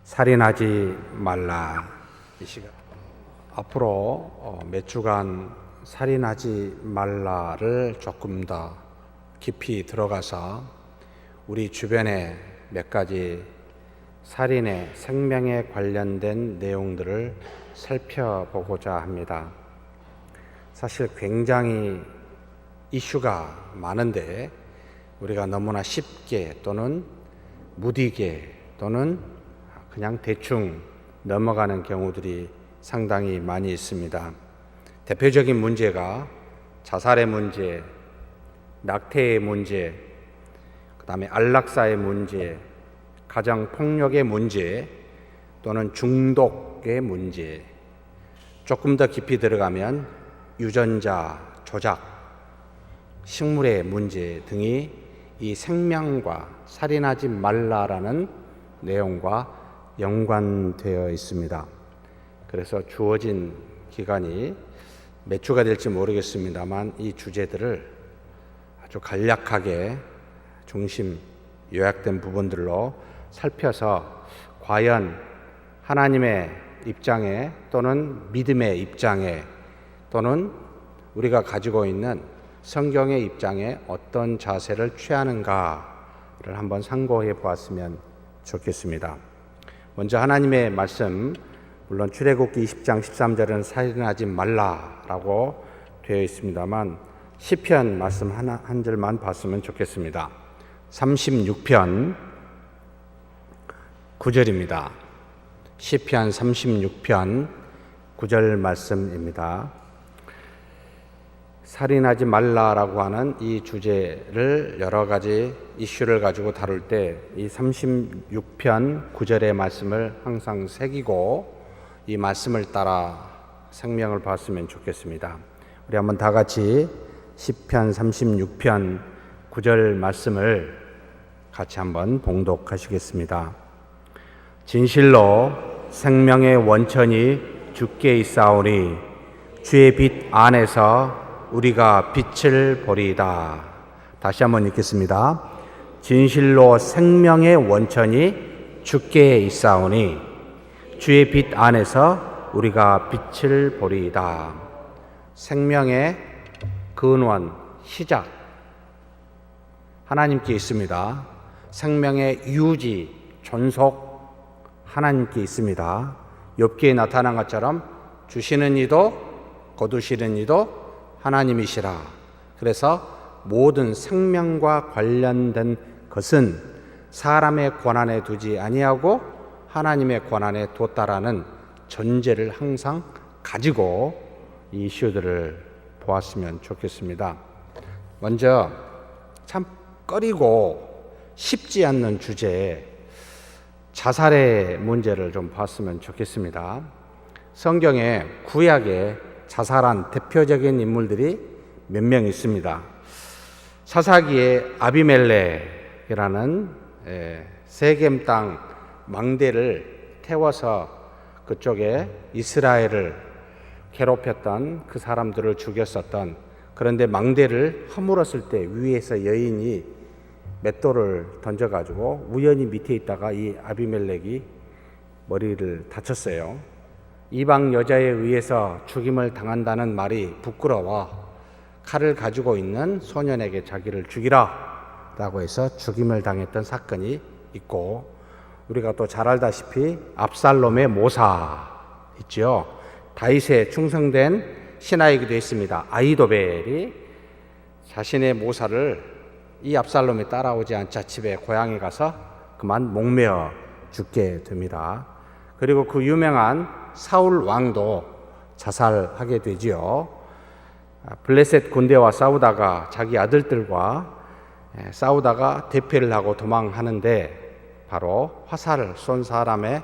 살인하지 말라. 이 시간 앞으로 몇 주간 살인하지 말라를 조금 더 깊이 들어가서 우리 주변에 몇 가지 살인의 생명에 관련된 내용들을 살펴보고자 합니다. 사실 굉장히 이슈가 많은데 우리가 너무나 쉽게 또는 무디게 또는 그냥 대충 넘어가는 경우들이 상당히 많이 있습니다. 대표적인 문제가 자살의 문제, 낙태의 문제, 그 다음에 안락사의 문제, 가정폭력의 문제 또는 중독의 문제, 조금 더 깊이 들어가면 유전자 조작, 식물의 문제 등이 이 생명과 살인하지 말라라는 내용과 연관되어 있습니다. 그래서 주어진 기간이 몇 주가 될지 모르겠습니다만 이 주제들을 아주 간략하게 중심 요약된 부분들로 살펴서 과연 하나님의 입장에 또는 믿음의 입장에 또는 우리가 가지고 있는 성경의 입장에 어떤 자세를 취하는가를 한번 상고해 보았으면 좋겠습니다. 먼저 하나님의 말씀, 물론 출애굽기 20장 13절은 살인하지 말라라고 되어 있습니다만 시편 말씀 한 절만 봤으면 좋겠습니다. 36편 9절입니다. 시편 36편 9절 말씀입니다. 살인하지 말라라고 하는 이 주제를 여러 가지 이슈를 가지고 다룰 때 이 36편 9절의 말씀을 항상 새기고 이 말씀을 따라 생명을 봤으면 좋겠습니다. 우리 한번 다 같이 시편 36편 9절 말씀을 같이 한번 봉독하시겠습니다. 진실로 생명의 원천이 주께 있사오니 주의 빛 안에서 우리가 빛을 보리이다. 다시 한번 읽겠습니다. 진실로 생명의 원천이 주께 있사오니 주의 빛 안에서 우리가 빛을 보리이다. 생명의 근원, 시작 하나님께 있습니다. 생명의 유지, 존속 하나님께 있습니다. 욥기에 나타난 것처럼 주시는 이도 거두시는 이도 하나님이시라. 그래서 모든 생명과 관련된 것은 사람의 권한에 두지 아니하고 하나님의 권한에 뒀다라는 전제를 항상 가지고 이 이슈들을 보았으면 좋겠습니다. 먼저 참 꺼리고 쉽지 않는 주제에 자살의 문제를 좀 봤으면 좋겠습니다. 성경에 구약에 자살한 대표적인 인물들이 몇 명 있습니다. 사사기에 아비멜렉이라는 세겜 땅 망대를 태워서 그쪽에 이스라엘을 괴롭혔던 그 사람들을 죽였었던, 그런데 망대를 허물었을 때 위에서 여인이 맷돌을 던져가지고 우연히 밑에 있다가 이 아비멜렉이 머리를 다쳤어요. 이방 여자에 의해서 죽임을 당한다는 말이 부끄러워 칼을 가지고 있는 소년에게 자기를 죽이라 라고 해서 죽임을 당했던 사건이 있고, 우리가 또 잘 알다시피 압살롬의 모사 있죠. 다윗에 충성된 신하이기도 했습니다. 아히도벨이 자신의 모사를 이 압살롬이 따라오지 않자 집에 고향에 가서 그만 목매어 죽게 됩니다. 그리고 그 유명한 사울 왕도 자살하게 되지요. 블레셋 군대와 싸우다가 자기 아들들과 싸우다가 대패를 하고 도망하는데 바로 화살을 쏜 사람의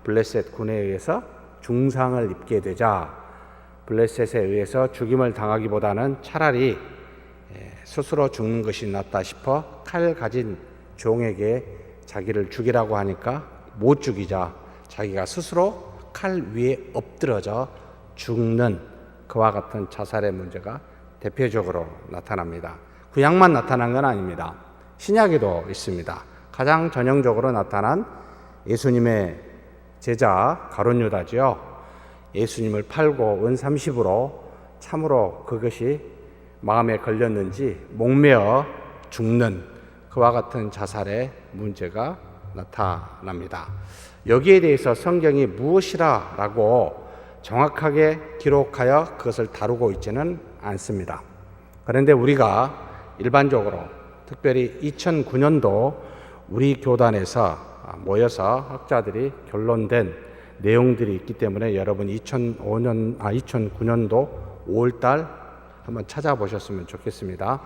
블레셋 군에 의해서 중상을 입게 되자 블레셋에 의해서 죽임을 당하기보다는 차라리 스스로 죽는 것이 낫다 싶어 칼 가진 종에게 자기를 죽이라고 하니까 못 죽이자 자기가 스스로 칼 위에 엎드러져 죽는 그와 같은 자살의 문제가 대표적으로 나타납니다. 구약만 나타난 건 아닙니다. 신약에도 있습니다. 가장 전형적으로 나타난 예수님의 제자 가룟 유다지요. 예수님을 팔고 은 30으로 참으로 그것이 마음에 걸렸는지 목매어 죽는 그와 같은 자살의 문제가 나타납니다. 여기에 대해서 성경이 무엇이라고 정확하게 기록하여 그것을 다루고 있지는 않습니다. 그런데 우리가 일반적으로 특별히 2009년도 우리 교단에서 모여서 학자들이 결론된 내용들이 있기 때문에 여러분 2009년도 5월달 한번 찾아보셨으면 좋겠습니다.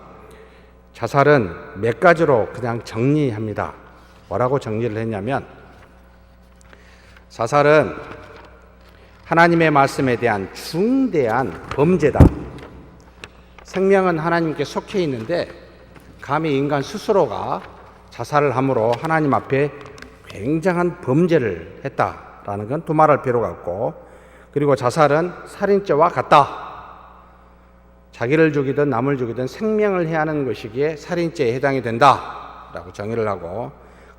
자살은 몇 가지로 그냥 정리합니다. 뭐라고 정리를 했냐면, 자살은 하나님의 말씀에 대한 중대한 범죄다. 생명은 하나님께 속해 있는데 감히 인간 스스로가 자살을 함으로 하나님 앞에 굉장한 범죄를 했다라는 건 두말할 필요가 없고, 그리고 자살은 살인죄와 같다. 자기를 죽이든 남을 죽이든 생명을 해하는 것이기에 살인죄에 해당이 된다라고 정의를 하고,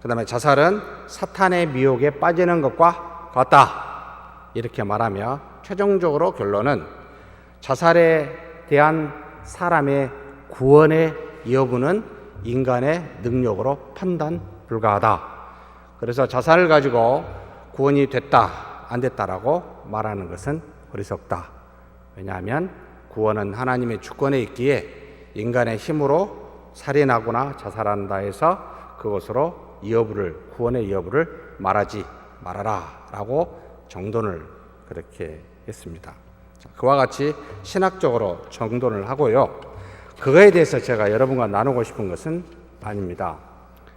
그 다음에 자살은 사탄의 미혹에 빠지는 것과 같다 이렇게 말하며, 최종적으로 결론은 자살에 대한 사람의 구원의 여부는 인간의 능력으로 판단 불가하다. 그래서 자살을 가지고 구원이 됐다 안 됐다라고 말하는 것은 어리석다. 왜냐하면 구원은 하나님의 주권에 있기에 인간의 힘으로 살인하거나 자살한다 해서 그것으로 구원의 여부를 말하지 말아라 라고 정돈을 그렇게 했습니다. 그와 같이 신학적으로 정돈을 하고요. 그거에 대해서 제가 여러분과 나누고 싶은 것은 아닙니다.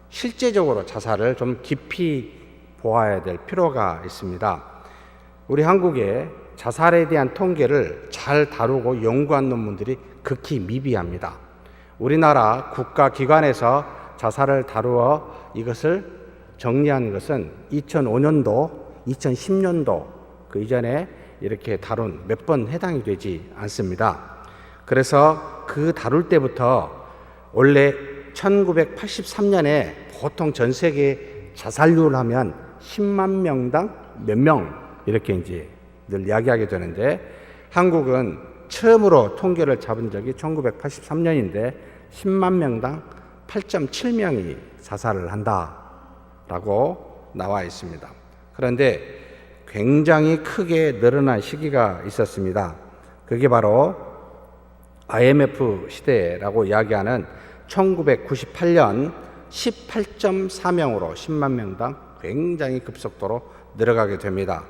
실제적으로 자살을 좀 깊이 보아야 될 필요가 있습니다. 우리 한국에 자살에 대한 통계를 잘 다루고 연구한 논문들이 극히 미비합니다. 우리나라 국가기관에서 자살을 다루어 이것을 정리한 것은 2005년도, 2010년도 그 이전에 이렇게 다룬 몇 번 해당이 되지 않습니다. 그래서 그 다룰 때부터 원래 1983년에 보통 전 세계 자살률을 하면 10만 명당 몇 명 이렇게 이제 늘 이야기하게 되는데, 한국은 처음으로 통계를 잡은 적이 1983년인데 10만 명당 8.7명이 자살을 한다라고 나와 있습니다. 그런데 굉장히 크게 늘어난 시기가 있었습니다. 그게 바로 IMF 시대라고 이야기하는 1998년 18.4명으로 10만 명당 굉장히 급속도로 늘어가게 됩니다.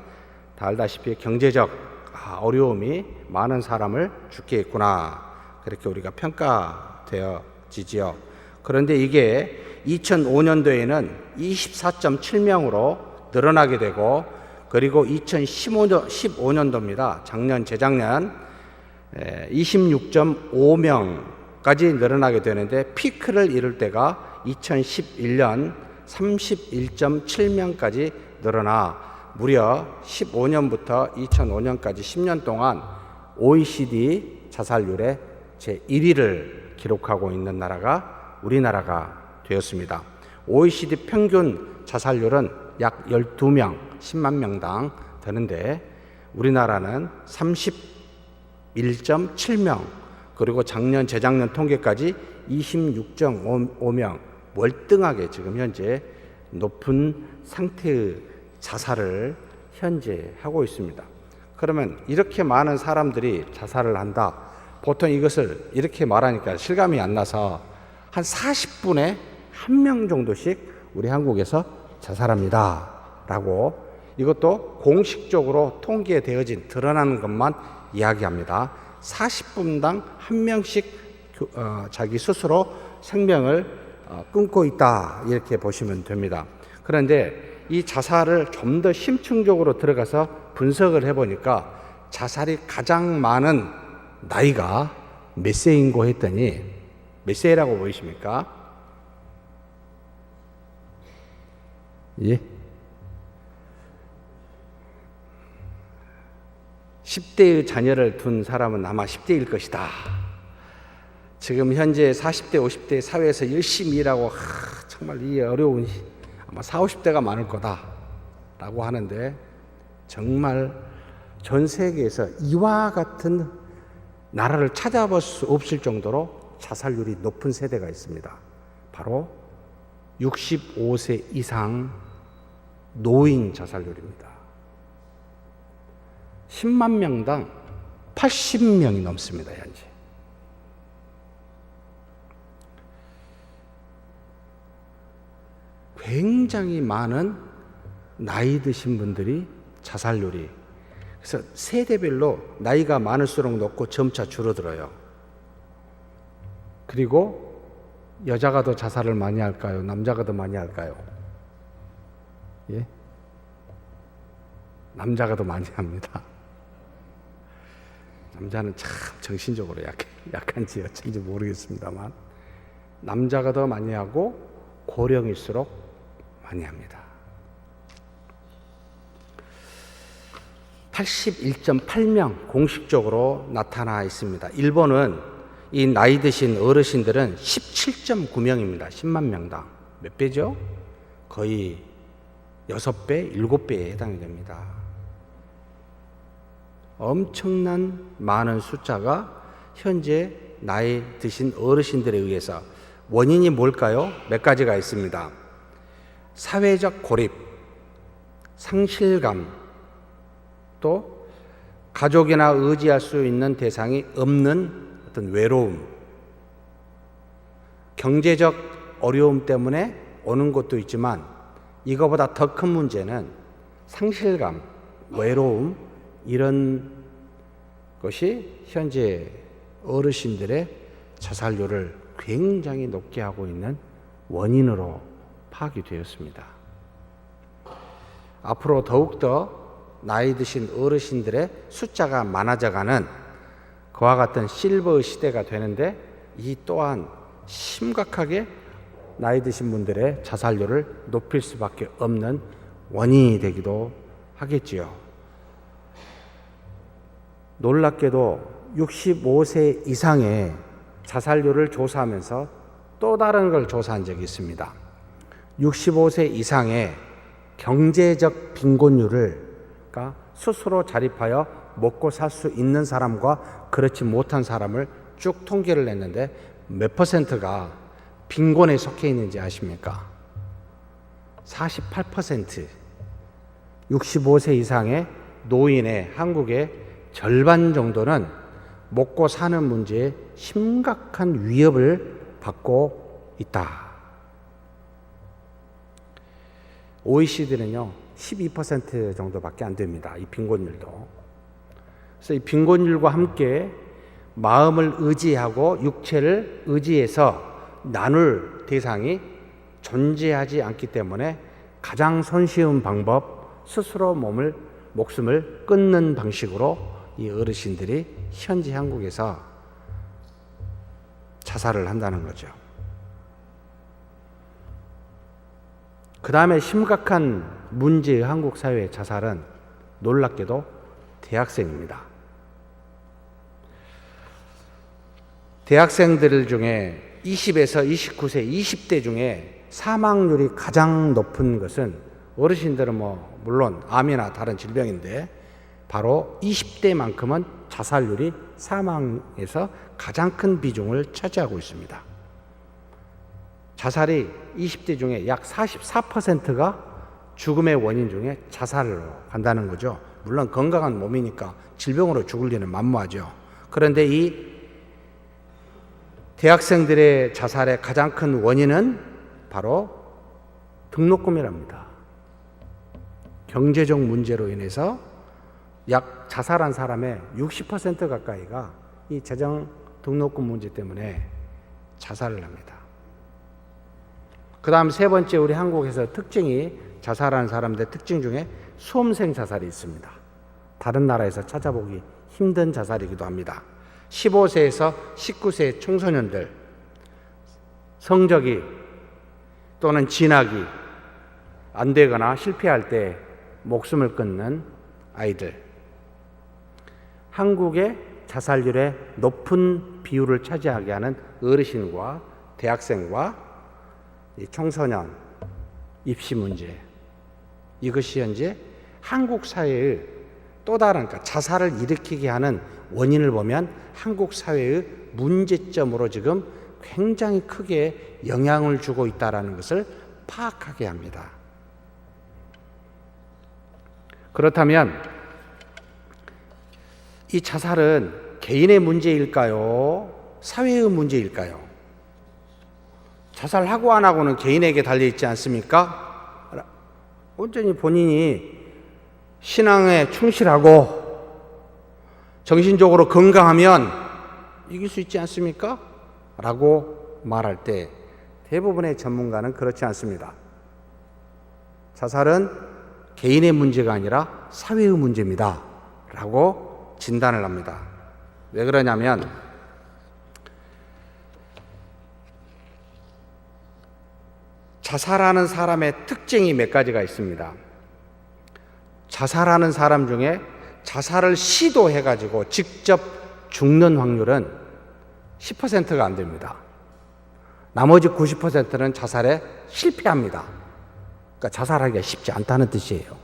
다 알다시피 경제적 어려움이 많은 사람을 죽게 했구나, 그렇게 우리가 평가되어지지요. 그런데 이게 2005년도에는 24.7명으로 늘어나게 되고, 그리고 2015년도입니다. 작년, 재작년 26.5명까지 늘어나게 되는데, 피크를 이룰 때가 2011년 31.7명까지 늘어나 무려 15년부터 2005년까지 10년 동안 OECD 자살률의 제1위를 기록하고 있는 나라가 우리나라가 되었습니다. OECD 평균 자살률은 약 12명, 10만 명당 되는데 우리나라는 31.7명, 그리고 작년, 재작년 통계까지 26.5명, 월등하게 지금 현재 높은 상태의 자살을 현재 하고 있습니다. 그러면 이렇게 많은 사람들이 자살을 한다. 보통 이것을 이렇게 말하니까 실감이 안 나서 한 40분에 1명 정도씩 우리 한국에서 자살합니다 라고, 이것도 공식적으로 통계되어진 드러나는 것만 이야기합니다. 40분당 1명씩 자기 스스로 생명을 끊고 있다, 이렇게 보시면 됩니다. 그런데 이 자살을 좀 더 심층적으로 들어가서 분석을 해보니까 자살이 가장 많은 나이가 몇 세인고 했더니, 몇 세라고 보이십니까? 예? 10대의 자녀를 둔 사람은 아마 10대일 것이다. 지금 현재 40대, 50대 사회에서 열심히 일하고 정말 이 어려운 아마 40, 50대가 많을 거다. 라고 하는데 정말 전 세계에서 이와 같은 나라를 찾아볼 수 없을 정도로 자살률이 높은 세대가 있습니다. 바로 65세 이상 노인 자살률입니다. 10만 명당 80명이 넘습니다, 현재. 굉장히 많은 나이 드신 분들이 자살률이, 그래서 세대별로 나이가 많을수록 높고 점차 줄어들어요. 그리고 여자가 더 자살을 많이 할까요? 남자가 더 많이 할까요? 예? 남자가 더 많이 합니다. 남자는 참 정신적으로 약한지 어쩐지 모르겠습니다만 남자가 더 많이 하고 고령일수록 많이 합니다. 81.8명 공식적으로 나타나 있습니다. 일본은 이 나이 드신 어르신들은 17.9명입니다. 10만 명당. 몇 배죠? 거의 6배, 7배에 해당이 됩니다. 엄청난 많은 숫자가 현재 나이 드신 어르신들에 의해서, 원인이 뭘까요? 몇 가지가 있습니다. 사회적 고립, 상실감, 또 가족이나 의지할 수 있는 대상이 없는 어떤 외로움, 경제적 어려움 때문에 오는 것도 있지만 이거보다 더 큰 문제는 상실감, 외로움, 이런 것이 현재 어르신들의 자살률을 굉장히 높게 하고 있는 원인으로 파악이 되었습니다. 앞으로 더욱더 나이 드신 어르신들의 숫자가 많아져가는 그와 같은 실버 시대가 되는데, 이 또한 심각하게 나이 드신 분들의 자살률을 높일 수밖에 없는 원인이 되기도 하겠지요. 놀랍게도 65세 이상의 자살률을 조사하면서 또 다른 걸 조사한 적이 있습니다. 65세 이상의 경제적 빈곤율을, 그러니까 스스로 자립하여 먹고 살 수 있는 사람과 그렇지 못한 사람을 쭉 통계를 냈는데 몇 퍼센트가 빈곤에 속해 있는지 아십니까? 48%. 65세 이상의 노인의 한국의 절반 정도는 먹고 사는 문제에 심각한 위협을 받고 있다. OECD는요 12% 정도밖에 안 됩니다. 이 빈곤율도. 그래서 이 빈곤율과 함께 마음을 의지하고 육체를 의지해서 나눌 대상이 존재하지 않기 때문에 가장 손쉬운 방법, 스스로 목숨을 끊는 방식으로 이 어르신들이 현재 한국에서 자살을 한다는 거죠. 그 다음에 심각한 문제의 한국 사회의 자살은 놀랍게도 대학생입니다. 대학생들 중에 20에서 29세, 20대 중에 사망률이 가장 높은 것은, 어르신들은 물론 암이나 다른 질병인데 바로 20대만큼은 자살률이 사망에서 가장 큰 비중을 차지하고 있습니다. 자살이 20대 중에 약 44%가 죽음의 원인 중에 자살로 간다는 거죠. 물론 건강한 몸이니까 질병으로 죽을 리는 만무하죠. 그런데 이 대학생들의 자살의 가장 큰 원인은 바로 등록금이랍니다. 경제적 문제로 인해서 약 자살한 사람의 60% 가까이가 이 재정 등록금 문제 때문에 자살을 합니다. 그 다음 세 번째, 우리 한국에서 특징이, 자살하는 사람들의 특징 중에 수험생 자살이 있습니다. 다른 나라에서 찾아보기 힘든 자살이기도 합니다. 15세에서 19세 청소년들, 성적이 또는 진학이 안 되거나 실패할 때 목숨을 끊는 아이들. 한국의 자살률의 높은 비율을 차지하게 하는 어르신과 대학생과 청소년 입시 문제, 이것이 현재 한국 사회의 또 다른, 그러니까 자살을 일으키게 하는 원인을 보면 한국 사회의 문제점으로 지금 굉장히 크게 영향을 주고 있다는 것을 파악하게 합니다. 그렇다면 이 자살은 개인의 문제일까요? 사회의 문제일까요? 자살하고 안 하고는 개인에게 달려있지 않습니까? 온전히 본인이 신앙에 충실하고 정신적으로 건강하면 이길 수 있지 않습니까? 라고 말할 때 대부분의 전문가는 그렇지 않습니다. 자살은 개인의 문제가 아니라 사회의 문제입니다. 라고 진단을 합니다. 왜 그러냐면 자살하는 사람의 특징이 몇 가지가 있습니다. 자살하는 사람 중에 자살을 시도해가지고 직접 죽는 확률은 10%가 안 됩니다. 나머지 90%는 자살에 실패합니다. 그러니까 자살하기가 쉽지 않다는 뜻이에요.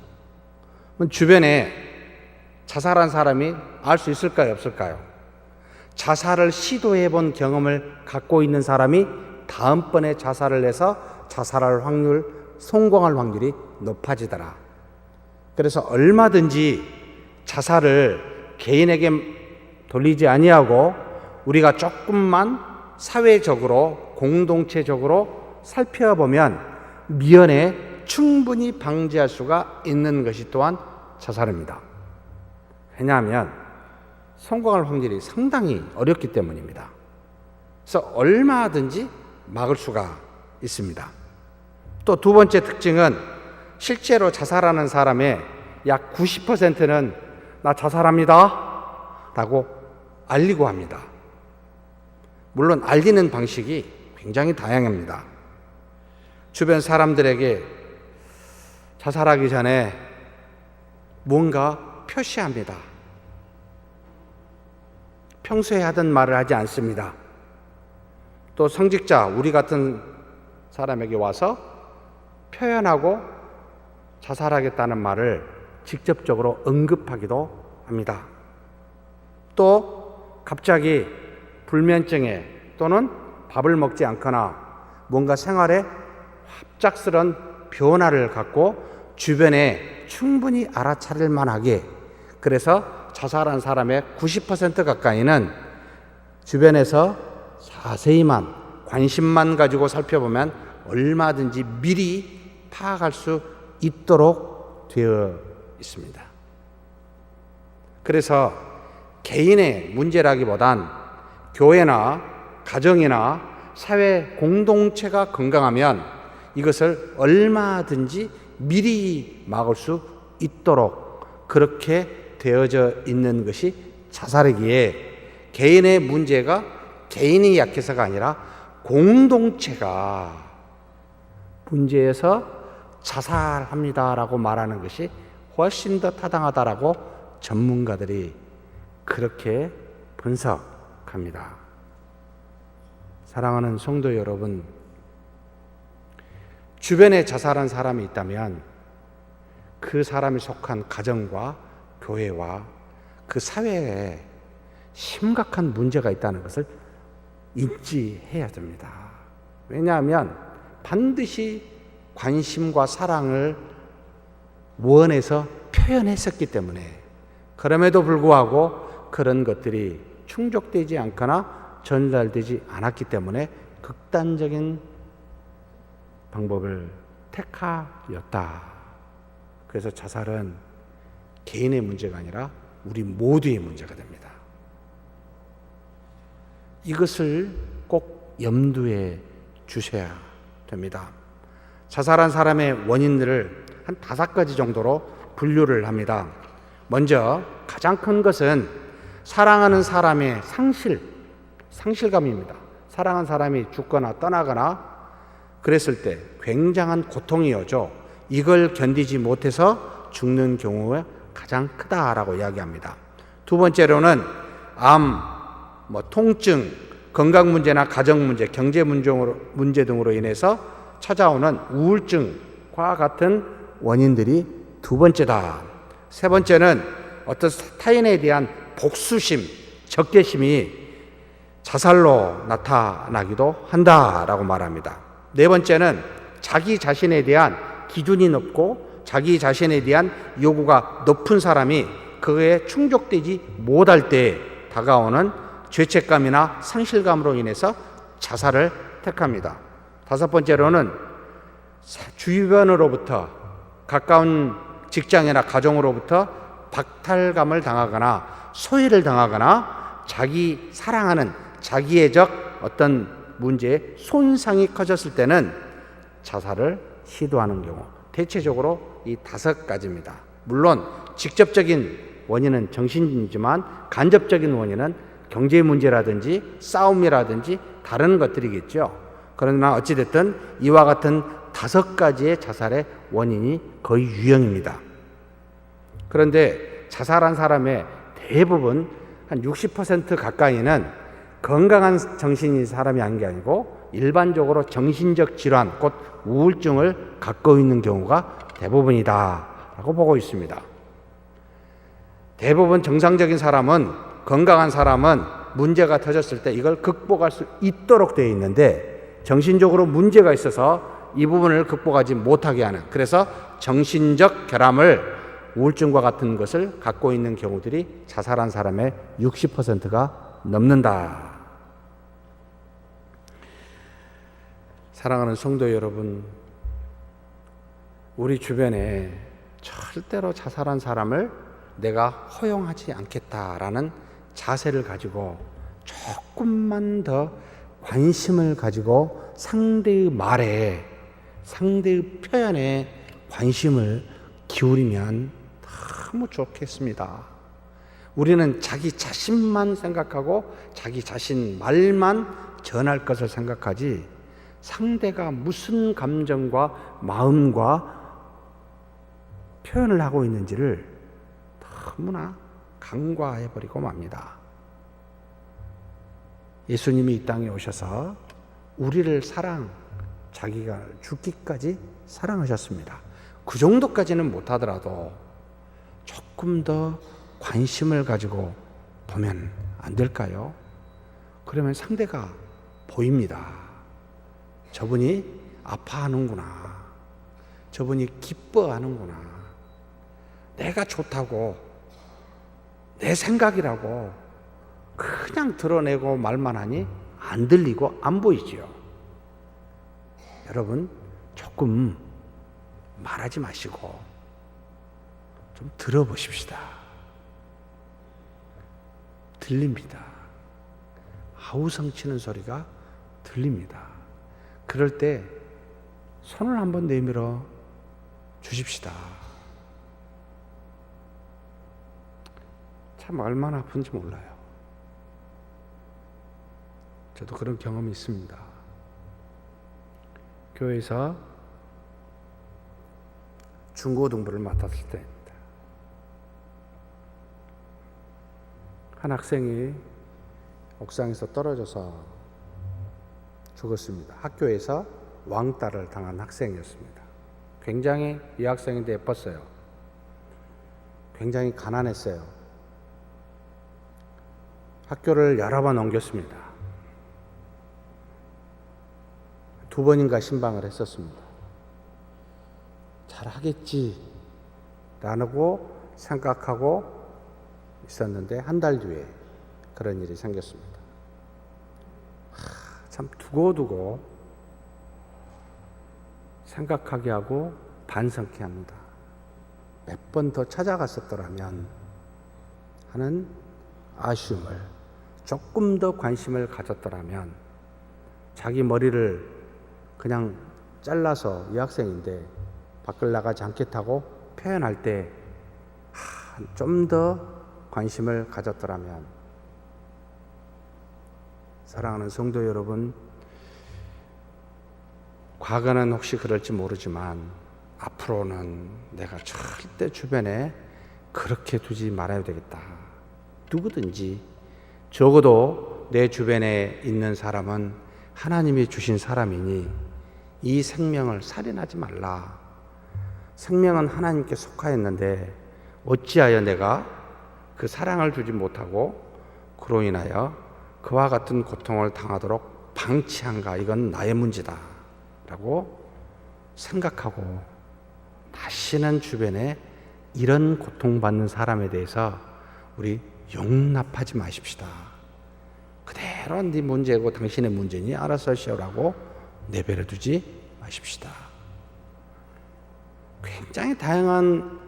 그럼 주변에 자살한 사람이 알 수 있을까요? 없을까요? 자살을 시도해 본 경험을 갖고 있는 사람이 다음번에 자살을 해서 자살할 확률, 성공할 확률이 높아지더라. 그래서 얼마든지 자살을 개인에게 돌리지 아니하고 우리가 조금만 사회적으로 공동체적으로 살펴보면 미연에 충분히 방지할 수가 있는 것이 또한 자살입니다. 왜냐하면 성공할 확률이 상당히 어렵기 때문입니다. 그래서 얼마든지 막을 수가 있습니다. 또 두 번째 특징은 실제로 자살하는 사람의 약 90%는 나 자살합니다 라고 알리고 합니다. 물론 알리는 방식이 굉장히 다양합니다. 주변 사람들에게 자살하기 전에 뭔가 표시합니다. 평소에 하던 말을 하지 않습니다. 또 성직자, 우리 같은 사람에게 와서 표현하고 자살하겠다는 말을 직접적으로 언급하기도 합니다. 또 갑자기 불면증에 또는 밥을 먹지 않거나 뭔가 생활에 갑작스런 변화를 갖고 주변에 충분히 알아차릴 만하게, 그래서 자살한 사람의 90% 가까이는 주변에서 자세히만 관심만 가지고 살펴보면 얼마든지 미리 파악할 수 있도록 되어 있습니다. 그래서 개인의 문제라기보단 교회나 가정이나 사회 공동체가 건강하면 이것을 얼마든지 미리 막을 수 있도록 그렇게 되어져 있는 것이 자살이기에 개인의 문제가 개인이 약해서가 아니라 공동체가 문제에서 자살합니다라고 말하는 것이 훨씬 더 타당하다라고 전문가들이 그렇게 분석합니다. 사랑하는 성도 여러분, 주변에 자살한 사람이 있다면 그 사람이 속한 가정과 교회와 그 사회에 심각한 문제가 있다는 것을 인지해야 됩니다. 왜냐하면 반드시 관심과 사랑을 원해서 표현했었기 때문에, 그럼에도 불구하고 그런 것들이 충족되지 않거나 전달되지 않았기 때문에 극단적인 방법을 택하였다. 그래서 자살은 개인의 문제가 아니라 우리 모두의 문제가 됩니다. 이것을 꼭 염두에 주셔야 됩니다. 자살한 사람의 원인들을 한 5가지 정도로 분류를 합니다. 먼저 가장 큰 것은 사랑하는 사람의 상실감입니다. 사랑하는 사람이 죽거나 떠나거나 그랬을 때 굉장한 고통이 오죠. 이걸 견디지 못해서 죽는 경우가 가장 크다라고 이야기합니다. 두 번째로는 암, 통증, 건강 문제나 가정 문제, 경제 문제 등으로 인해서 찾아오는 우울증과 같은 원인들이 두 번째다. 세 번째는 어떤 타인에 대한 복수심, 적개심이 자살로 나타나기도 한다라고 말합니다. 네 번째는 자기 자신에 대한 기준이 높고 자기 자신에 대한 요구가 높은 사람이 그에 충족되지 못할 때 다가오는 죄책감이나 상실감으로 인해서 자살을 택합니다. 다섯 번째로는 주변으로부터, 가까운 직장이나 가정으로부터 박탈감을 당하거나 소외를 당하거나 자기 사랑하는 자기애적 어떤 문제에 손상이 커졌을 때는 자살을 시도하는 경우, 대체적으로 이 다섯 가지입니다. 물론 직접적인 원인은 정신이지만 간접적인 원인은 경제 문제라든지 싸움이라든지 다른 것들이겠죠. 그러나 어찌됐든 이와 같은 다섯 가지의 자살의 원인이 거의 유형입니다. 그런데 자살한 사람의 대부분 한 60% 가까이는 건강한 정신이 사람이 아닌 게 아니고 일반적으로 정신적 질환, 곧 우울증을 갖고 있는 경우가 대부분이다라고 보고 있습니다. 대부분 정상적인 사람은, 건강한 사람은 문제가 터졌을 때 이걸 극복할 수 있도록 되어 있는데 정신적으로 문제가 있어서 이 부분을 극복하지 못하게 하는, 그래서 정신적 결함을, 우울증과 같은 것을 갖고 있는 경우들이 자살한 사람의 60%가 넘는다. 사랑하는 성도 여러분, 우리 주변에 절대로 자살한 사람을 내가 허용하지 않겠다라는 자세를 가지고 조금만 더 관심을 가지고 상대의 말에, 상대의 표현에 관심을 기울이면 너무 좋겠습니다. 우리는 자기 자신만 생각하고 자기 자신 말만 전할 것을 생각하지 상대가 무슨 감정과 마음과 표현을 하고 있는지를 너무나 간과해버리고 맙니다. 예수님이 이 땅에 오셔서 우리를 자기가 죽기까지 사랑하셨습니다. 그 정도까지는 못하더라도 조금 더 관심을 가지고 보면 안 될까요? 그러면 상대가 보입니다. 저분이 아파하는구나. 저분이 기뻐하는구나. 내가 좋다고, 내 생각이라고 그냥 드러내고 말만 하니 안 들리고 안 보이지요. 여러분, 조금 말하지 마시고 좀 들어보십시다. 들립니다. 아우성 치는 소리가 들립니다. 그럴 때 손을 한번 내밀어 주십시다. 참 얼마나 아픈지 몰라요. 저도 그런 경험이 있습니다. 교회에서 중고등부를 맡았을 때입니다. 한 학생이 옥상에서 떨어져서 죽었습니다. 학교에서 왕따를 당한 학생이었습니다. 굉장히 이 학생인데 예뻤어요. 굉장히 가난했어요. 학교를 여러 번 옮겼습니다. 2번인가 신방을 했었습니다. 잘하겠지 라고 생각하고 있었는데 한 달 뒤에 그런 일이 생겼습니다. 참 두고두고 생각하게 하고 반성케 합니다. 몇 번 더 찾아갔었더라면 하는 아쉬움을, 조금 더 관심을 가졌더라면, 자기 머리를 그냥 잘라서, 이 학생인데 밖을 나가지 않겠다고 표현할 때 좀 더 관심을 가졌더라면. 사랑하는 성도 여러분, 과거는 혹시 그럴지 모르지만 앞으로는 내가 절대 주변에 그렇게 두지 말아야 되겠다. 누구든지, 적어도 내 주변에 있는 사람은 하나님이 주신 사람이니 이 생명을 살인하지 말라. 생명은 하나님께 속하였는데 어찌하여 내가 그 사랑을 주지 못하고 그로 인하여 그와 같은 고통을 당하도록 방치한가? 이건 나의 문제다 라고 생각하고 다시는 주변에 이런 고통받는 사람에 대해서 우리 용납하지 마십시다. 그대로 네 문제고 당신의 문제니 알아서 하시오라고 내버려 두지 마십시다. 굉장히 다양한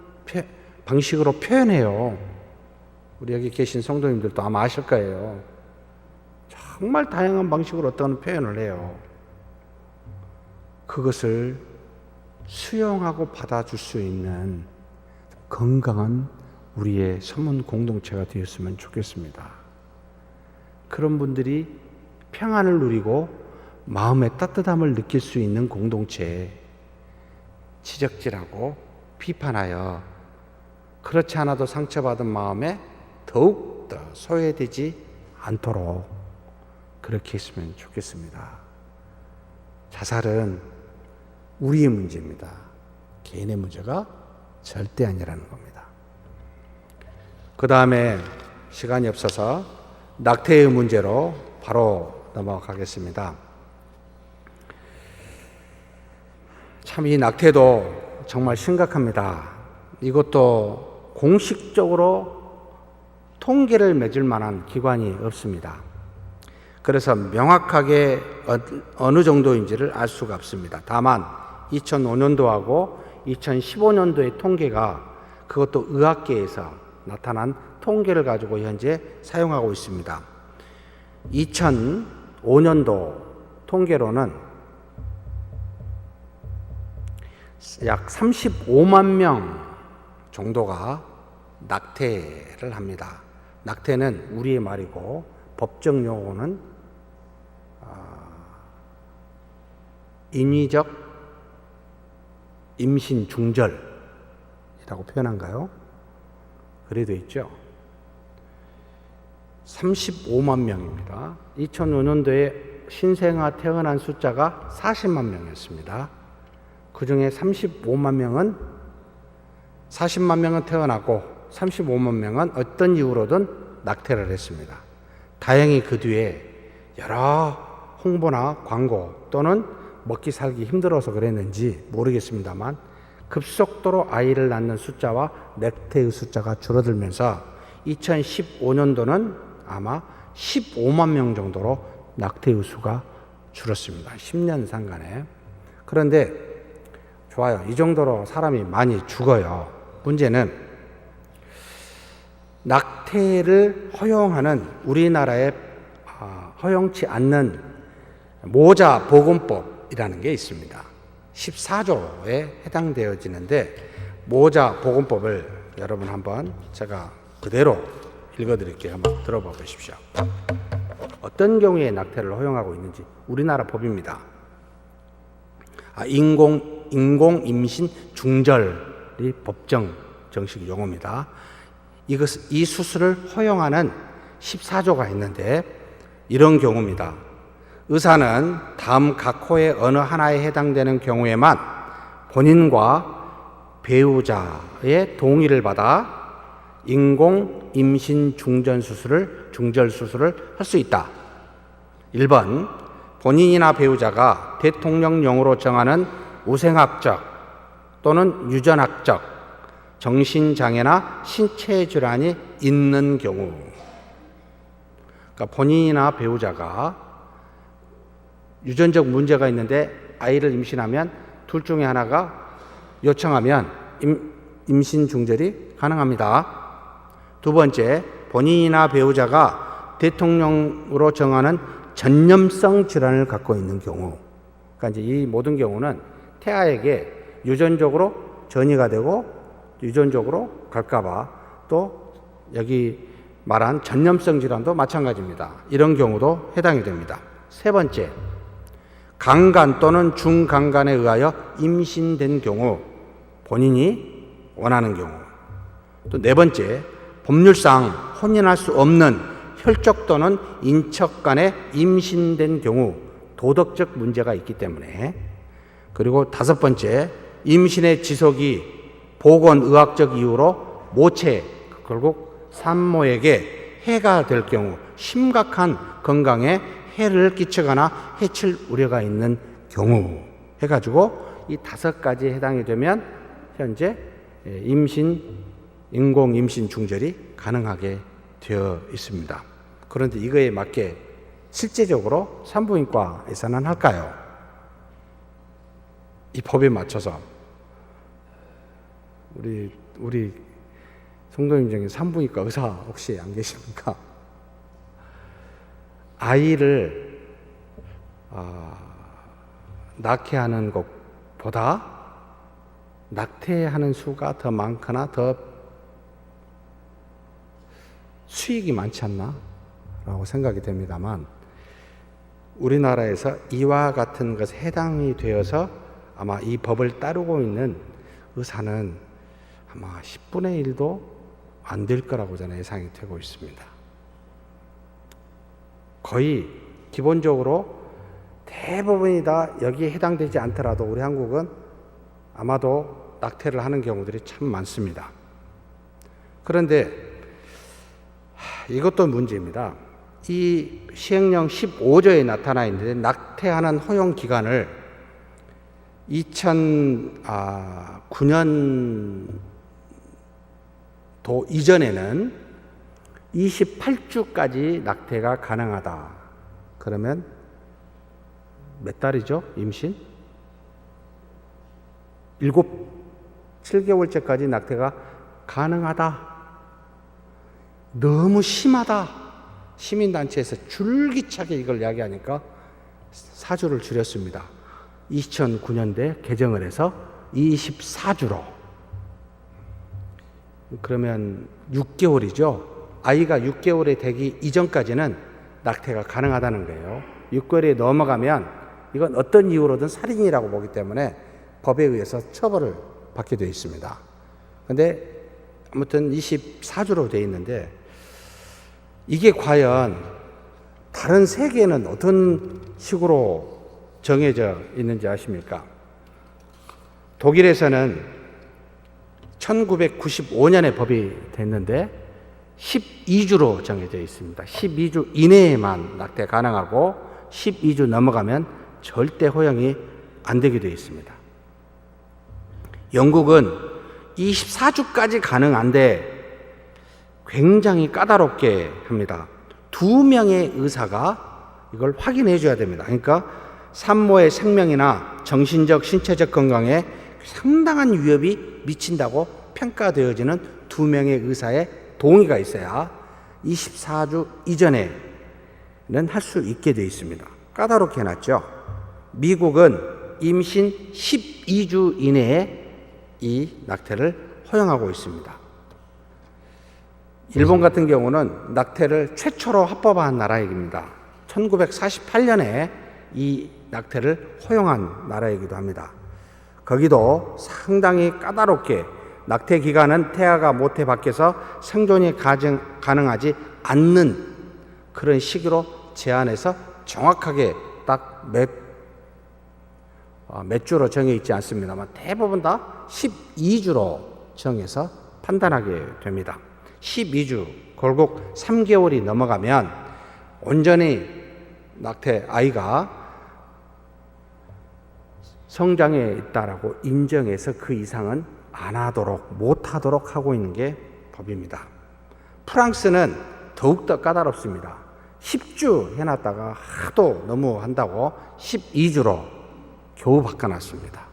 방식으로 표현해요. 우리 여기 계신 성도님들도 아마 아실 거예요. 정말 다양한 방식으로 어떤 표현을 해요. 그것을 수용하고 받아줄 수 있는 건강한 우리의 서문 공동체가 되었으면 좋겠습니다. 그런 분들이 평안을 누리고 마음의 따뜻함을 느낄 수 있는 공동체에 지적질하고 비판하여 그렇지 않아도 상처받은 마음에 더욱더 소외되지 않도록 그렇게 했으면 좋겠습니다. 자살은 우리의 문제입니다. 개인의 문제가 절대 아니라는 겁니다. 그 다음에 시간이 없어서 낙태의 문제로 바로 넘어가겠습니다. 참 이 낙태도 정말 심각합니다. 이것도 공식적으로 통계를 맺을 만한 기관이 없습니다. 그래서 명확하게 어느 정도인지를 알 수가 없습니다. 다만 2005년도하고 2015년도의 통계가 그것도 의학계에서 나타난 통계를 가지고 현재 사용하고 있습니다. 2005년도 통계로는 약 35만 명 정도가 낙태를 합니다. 낙태는 우리의 말이고 법적 용어는 인위적 임신 중절이라고 표현한가요? 그래 되어 있죠. 35만 명입니다. 2005년도에 신생아 태어난 숫자가 40만 명이었습니다. 그 중에 35만 명은 40만 명은 태어나고 35만 명은 어떤 이유로든 낙태를 했습니다. 다행히 그 뒤에 여러 홍보나 광고 또는 먹기 살기 힘들어서 그랬는지 모르겠습니다만 급속도로 아이를 낳는 숫자와 낙태의 숫자가 줄어들면서 2015년도는 아마 15만 명 정도로 낙태의 수가 줄었습니다. 10년 상간에. 그런데 좋아요. 이 정도로 사람이 많이 죽어요. 문제는 낙태를 허용하는 우리나라에 허용치 않는 모자보건법이라는 게 있습니다. 14조에 해당되어지는데 모자보건법을 여러분 한번 제가 그대로 읽어드릴게요. 한번 들어봐 보십시오. 어떤 경우에 낙태를 허용하고 있는지 우리나라 법입니다. 인공 임신 중절이 법정 정식 용어입니다. 이 수술을 허용하는 14조가 있는데 이런 경우입니다. 의사는 다음 각 호의 어느 하나에 해당되는 경우에만 본인과 배우자의 동의를 받아 인공 임신 중절 수술을 할 수 있다. 1번 본인이나 배우자가 대통령령으로 정하는 우생학적 또는 유전학적 정신장애나 신체질환이 있는 경우, 그러니까 본인이나 배우자가 유전적 문제가 있는데 아이를 임신하면 둘 중에 하나가 요청하면 임신 중절이 가능합니다. 두 번째, 본인이나 배우자가 대통령으로 정하는 전염성 질환을 갖고 있는 경우, 그러니까 이제 이 모든 경우는 태아에게 유전적으로 전이가 되고 유전적으로 갈까봐 또 여기 말한 전염성 질환도 마찬가지입니다. 이런 경우도 해당이 됩니다. 세 번째, 강간 또는 중강간에 의하여 임신된 경우, 본인이 원하는 경우. 또 네 번째, 법률상 혼인할 수 없는 혈족 또는 인척 간에 임신된 경우, 도덕적 문제가 있기 때문에. 그리고 다섯 번째, 임신의 지속이 보건의학적 이유로 모체, 결국 산모에게 해가 될 경우 심각한 건강에 해를 끼치거나 해칠 우려가 있는 경우 해가지고 이 5가지에 해당이 되면 현재 인공 임신 중절이 가능하게 되어 있습니다. 그런데 이거에 맞게 실제적으로 산부인과에서는 할까요? 이 법에 맞춰서 우리 성도님 중에 산부인과 의사 혹시 안 계십니까? 아이를 낳게 하는 것보다 낙태하는 수가 더 많거나 더 수익이 많지 않나? 라고 생각이 됩니다만, 우리나라에서 이와 같은 것에 해당이 되어서 아마 이 법을 따르고 있는 의사는 아마 10분의 1도 안 될 거라고 저는 예상이 되고 있습니다. 거의 기본적으로 대부분이 다 여기에 해당되지 않더라도 우리 한국은 아마도 낙태를 하는 경우들이 참 많습니다. 그런데 이것도 문제입니다. 이 시행령 15조에 나타나 있는데 낙태하는 허용 기간을 2009년도 이전에는 28주까지 낙태가 가능하다. 그러면 몇 달이죠? 임신? 7개월째까지 낙태가 가능하다. 너무 심하다. 시민단체에서 줄기차게 이걸 이야기하니까 4주를 줄였습니다. 2009년대 개정을 해서 24주로. 그러면 6개월이죠. 아이가 6개월이 되기 이전까지는 낙태가 가능하다는 거예요. 6개월이 넘어가면 이건 어떤 이유로든 살인이라고 보기 때문에 법에 의해서 처벌을 받게 되어 있습니다. 그런데 아무튼 24주로 되어 있는데 이게 과연 다른 세계는 어떤 식으로 정해져 있는지 아십니까? 독일에서는 1995년에 법이 됐는데 12주로 정해져 있습니다. 12주 이내에만 낙태 가능하고 12주 넘어가면 절대 허용이 안 되게 되어 있습니다. 영국은 24주까지 가능한데 굉장히 까다롭게 합니다. 2명의 의사가 이걸 확인해 줘야 됩니다. 그러니까 산모의 생명이나 정신적, 신체적 건강에 상당한 위협이 미친다고 평가되어지는 2명의 의사의 동의가 있어야 24주 이전에는 할 수 있게 되어 있습니다. 까다롭게 해놨죠. 미국은 임신 12주 이내에 이 낙태를 허용하고 있습니다. 일본 같은 경우는 낙태를 최초로 합법화한 나라입니다. 1948년에 이 낙태를 허용한 나라이기도 합니다. 거기도 상당히 까다롭게 낙태 기간은 태아가 모태 밖에서 생존이 가능하지 않는 그런 시기로 제한해서 정확하게 딱 몇 주로 정해 있지 않습니다만 대부분 다 12주로 정해서 판단하게 됩니다. 12주, 결국 3개월이 넘어가면 온전히 낙태 아이가 성장해 있다라고 인정해서 그 이상은 안 하도록, 못 하도록 하고 있는 게 법입니다. 프랑스는 더욱더 까다롭습니다. 10주 해놨다가 하도 너무 한다고 12주로 겨우 바꿔놨습니다.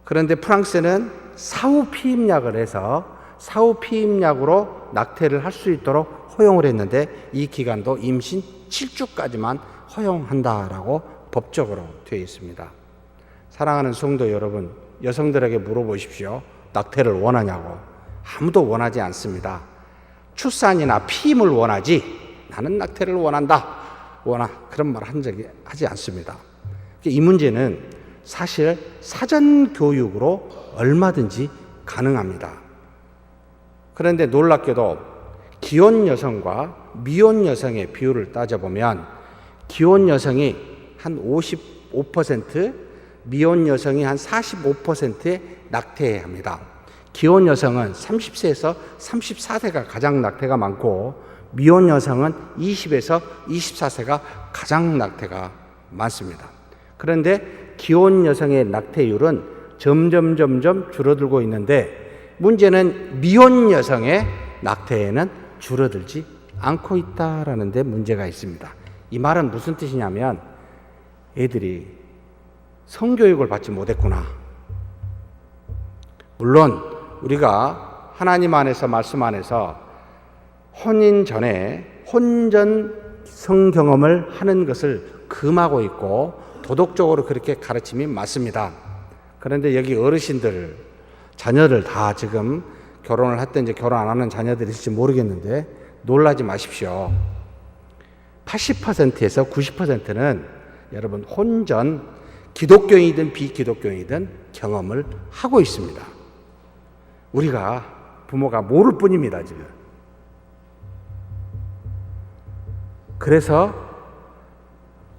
그런데 프랑스는 사후 피임약을 해서 사후 피임약으로 낙태를 할 수 있도록 허용을 했는데 이 기간도 임신 7주까지만 허용한다라고 법적으로 되어 있습니다. 사랑하는 성도 여러분, 여성들에게 물어보십시오. 낙태를 원하냐고. 아무도 원하지 않습니다. 출산이나 피임을 원하지 나는 낙태를 원한다. 그런 말 하지 않습니다. 이 문제는 사실 사전 교육으로 얼마든지 가능합니다. 그런데 놀랍게도 기혼 여성과 미혼 여성의 비율을 따져보면 기혼 여성이 한 55%, 미혼 여성이 한 45%에 낙태합니다. 기혼 여성은 30세에서 34세가 가장 낙태가 많고 미혼 여성은 20에서 24세가 가장 낙태가 많습니다. 그런데 기혼 여성의 낙태율은 점점 줄어들고 있는데 문제는 미혼 여성의 낙태에는 줄어들지 않고 있다라는 데 문제가 있습니다. 이 말은 무슨 뜻이냐면 애들이 성교육을 받지 못했구나. 물론 우리가 하나님 안에서 말씀 안에서 혼인 전에 혼전 성경험을 하는 것을 금하고 있고 도덕적으로 그렇게 가르침이 맞습니다. 그런데 여기 어르신들 자녀들 다 지금 결혼을 했든지 결혼 안 하는 자녀들이 있을지 모르겠는데 놀라지 마십시오. 80%에서 90%는 여러분 혼전 기독교인이든 비기독교인이든 경험을 하고 있습니다. 우리가 부모가 모를 뿐입니다, 지금. 그래서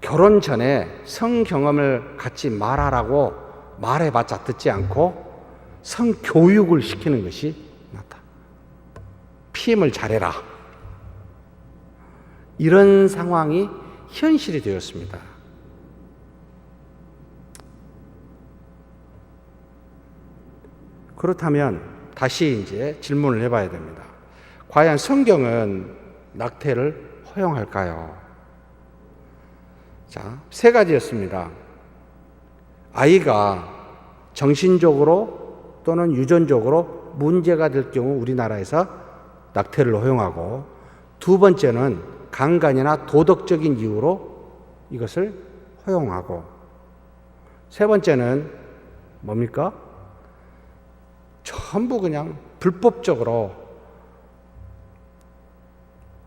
결혼 전에 성경험을 갖지 말아라고 말해봤자 듣지 않고 성교육을 시키는 것이 낫다. 피임을 잘해라. 이런 상황이 현실이 되었습니다. 그렇다면 다시 이제 질문을 해봐야 됩니다. 과연 성경은 낙태를 허용할까요? 자, 세 가지였습니다. 아이가 정신적으로 또는 유전적으로 문제가 될 경우 우리나라에서 낙태를 허용하고, 두 번째는 강간이나 도덕적인 이유로 이것을 허용하고, 세 번째는 뭡니까? 전부 그냥 불법적으로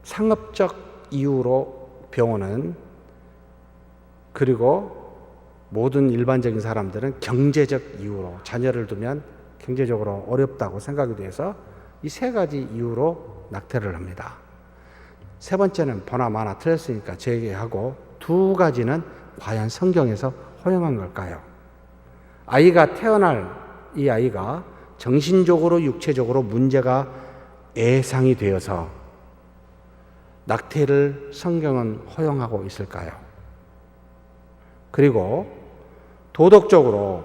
상업적 이유로 병원은, 그리고 모든 일반적인 사람들은 경제적 이유로, 자녀를 두면 경제적으로 어렵다고 생각이 돼서 이 세 가지 이유로 낙태를 합니다. 세 번째는 보나마나 틀렸으니까 제기하고, 두 가지는 과연 성경에서 허용한 걸까요? 아이가 태어날 이 아이가 정신적으로 육체적으로 문제가 예상이 되어서 낙태를 성경은 허용하고 있을까요? 그리고 도덕적으로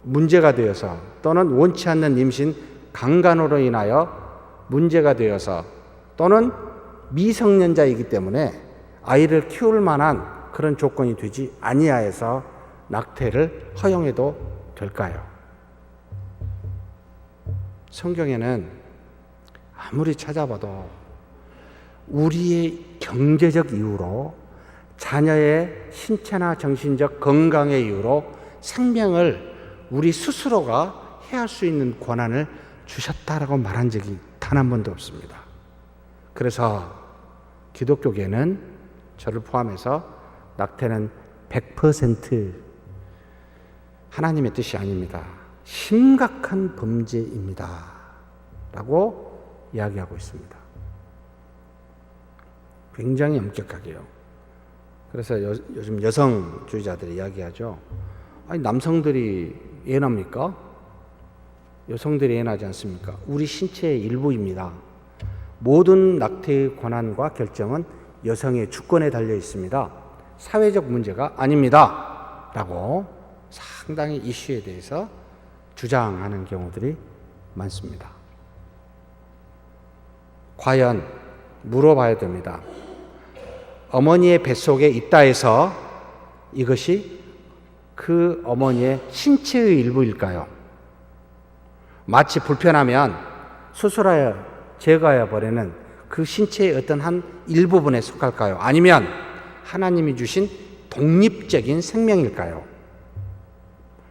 문제가 되어서 또는 원치 않는 임신, 강간으로 인하여 문제가 되어서 또는 미성년자이기 때문에 아이를 키울 만한 그런 조건이 되지 아니하여서 낙태를 허용해도 될까요? 성경에는 아무리 찾아봐도 우리의 경제적 이유로, 자녀의 신체나 정신적 건강의 이유로 생명을 우리 스스로가 해할 수 있는 권한을 주셨다라고 말한 적이 단 한 번도 없습니다. 그래서 기독교계는 저를 포함해서 낙태는 100% 하나님의 뜻이 아닙니다. 심각한 범죄입니다. 라고 이야기하고 있습니다. 굉장히 엄격하게요. 그래서 요즘 여성주의자들이 이야기하죠. 아니, 남성들이 예납니까? 여성들이 예나지 않습니까? 우리 신체의 일부입니다. 모든 낙태의 권한과 결정은 여성의 주권에 달려 있습니다. 사회적 문제가 아닙니다. 라고 상당히 이슈에 대해서 주장하는 경우들이 많습니다. 과연 물어봐야 됩니다. 어머니의 뱃속에 있다 해서 이것이 그 어머니의 신체의 일부일까요? 마치 불편하면 수술하여 제거하여 버리는 그 신체의 어떤 한 일부분에 속할까요? 아니면 하나님이 주신 독립적인 생명일까요?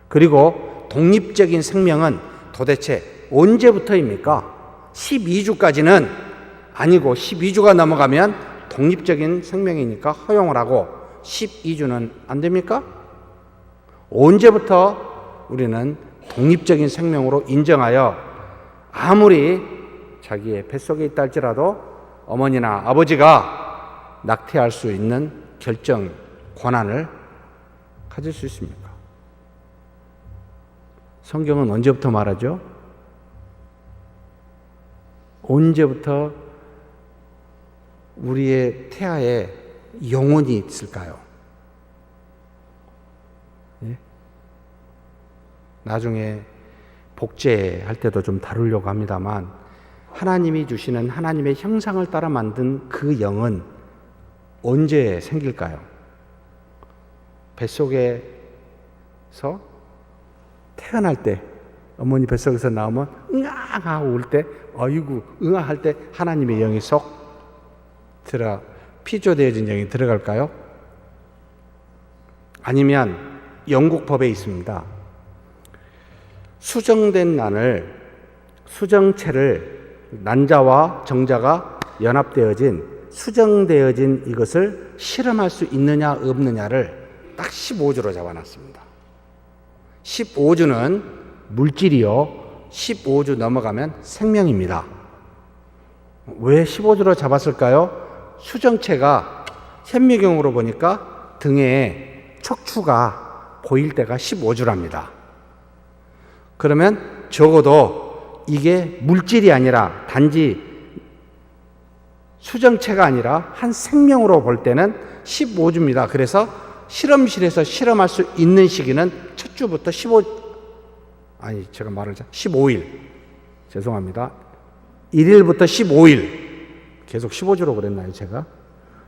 그리고 독립적인 생명은 도대체 언제부터입니까? 12주까지는 아니고 12주가 넘어가면 독립적인 생명이니까 허용을 하고 12주는 안 됩니까? 언제부터 우리는 독립적인 생명으로 인정하여 아무리 자기의 뱃속에 있다 할지라도 어머니나 아버지가 낙태할 수 있는 결정 권한을 가질 수 있습니까? 성경은 언제부터 말하죠? 언제부터 우리의 태아에 영혼이 있을까요? 예? 나중에 복제할 때도 좀 다루려고 합니다만, 하나님이 주시는 하나님의 형상을 따라 만든 그 영은 언제 생길까요? 뱃속에서 태어날 때, 어머니 뱃속에서 나오면 응아하고 울 때, 어이구 응아할 때 하나님의 영이 쏙 피조되어진 영이 들어갈까요? 아니면 영국 법에 있습니다. 수정된 난을, 수정체를, 난자와 정자가 연합되어진, 수정되어진 이것을 실험할 수 있느냐 없느냐를 딱 15주로 잡아놨습니다. 15주는 물질이요, 15주 넘어가면 생명입니다. 왜 15주로 잡았을까요? 수정체가 현미경으로 보니까 등에 척추가 보일 때가 15주랍니다. 그러면 적어도 이게 물질이 아니라 단지 수정체가 아니라 한 생명으로 볼 때는 15주입니다. 그래서 실험실에서 실험할 수 있는 시기는 첫 주부터 15일. 죄송합니다. 1일부터 15일. 계속 15주로 그랬나요, 제가?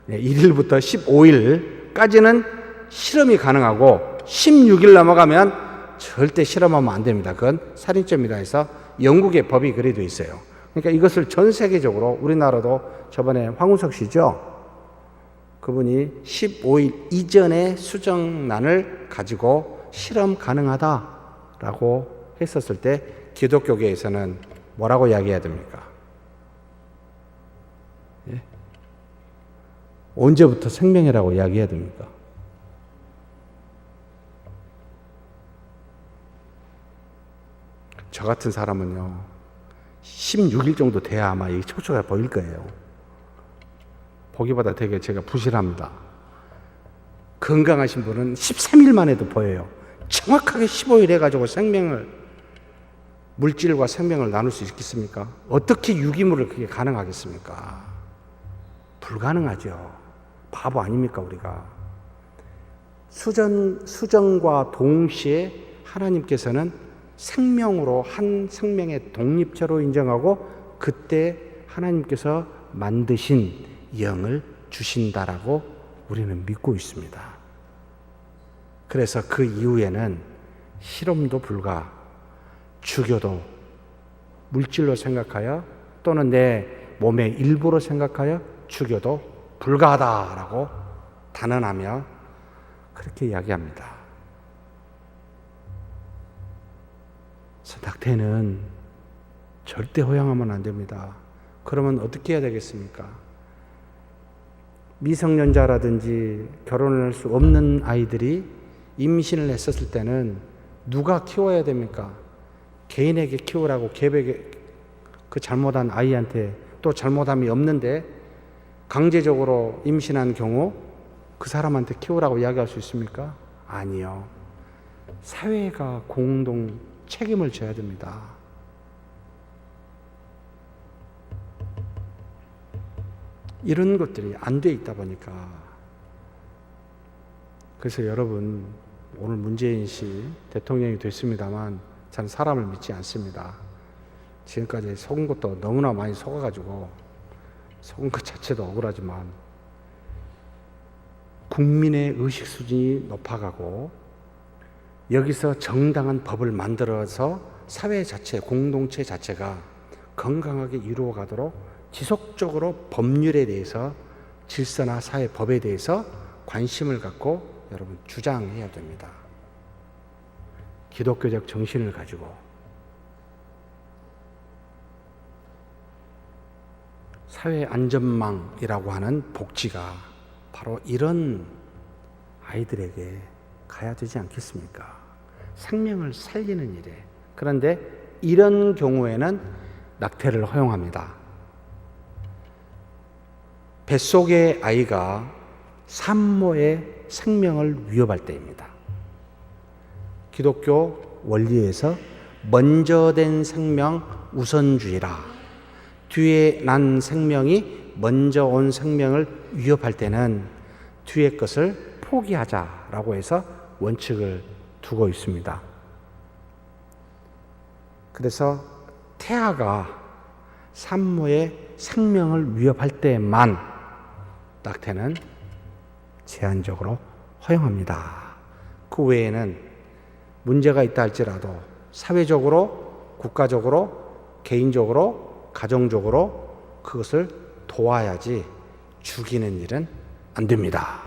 1일부터 15일까지는 실험이 가능하고 16일 넘어가면 절대 실험하면 안 됩니다. 그건 살인죄입니다 해서 영국의 법이 그래 돼 있어요. 그러니까 이것을 전 세계적으로, 우리나라도 저번에 황우석 씨죠? 그분이 15일 이전의 수정란을 가지고 실험 가능하다라고 했었을 때 기독교계에서는 뭐라고 이야기해야 됩니까? 예? 언제부터 생명이라고 이야기해야 됩니까? 저 같은 사람은요, 16일 정도 돼야 아마 이 척추가 보일 거예요. 보기보다 되게 제가 부실합니다. 건강하신 분은 13일 만에도 보여요. 정확하게 15일 해가지고 물질과 생명을 나눌 수 있겠습니까? 어떻게 유기물을 그게 가능하겠습니까? 불가능하죠. 바보 아닙니까, 우리가? 수정과 동시에 하나님께서는 생명으로 한 생명의 독립체로 인정하고 그때 하나님께서 만드신 영을 주신다라고 우리는 믿고 있습니다. 그래서 그 이후에는 실험도 불가, 죽여도 물질로 생각하여 또는 내 몸의 일부로 생각하여 죽여도 불가하다라고 단언하며 그렇게 이야기합니다. 낙태는 절대 허용하면 안 됩니다. 그러면 어떻게 해야 되겠습니까? 미성년자라든지 결혼을 할 수 없는 아이들이 임신을 했었을 때는 누가 키워야 됩니까? 개인에게 키우라고 계획에 그 잘못한 아이한테 또 잘못함이 없는데 강제적으로 임신한 경우 그 사람한테 키우라고 이야기할 수 있습니까? 아니요. 사회가 공동 책임을 져야 됩니다. 이런 것들이 안 돼 있다 보니까, 그래서 여러분, 오늘 문재인 씨 대통령이 됐습니다만 저는 사람을 믿지 않습니다. 지금까지 속은 것도 너무나 많이 속아가지고 속은 것 자체도 억울하지만 국민의 의식 수준이 높아가고 여기서 정당한 법을 만들어서 사회 자체, 공동체 자체가 건강하게 이루어가도록 지속적으로 법률에 대해서, 질서나 사회 법에 대해서 관심을 갖고 여러분 주장해야 됩니다. 기독교적 정신을 가지고 사회 안전망이라고 하는 복지가 바로 이런 아이들에게 가야 되지 않겠습니까? 생명을 살리는 일에. 그런데 이런 경우에는 낙태를 허용합니다. 뱃속의 아이가 산모의 생명을 위협할 때입니다. 기독교 원리에서 먼저 된 생명 우선주의라. 뒤에 난 생명이 먼저 온 생명을 위협할 때는 뒤에 것을 포기하자라고 해서 원칙을 두고 있습니다. 그래서 태아가 산모의 생명을 위협할 때만 낙태는 제한적으로 허용합니다. 그 외에는 문제가 있다 할지라도 사회적으로, 국가적으로, 개인적으로, 가정적으로 그것을 도와야지 죽이는 일은 안 됩니다.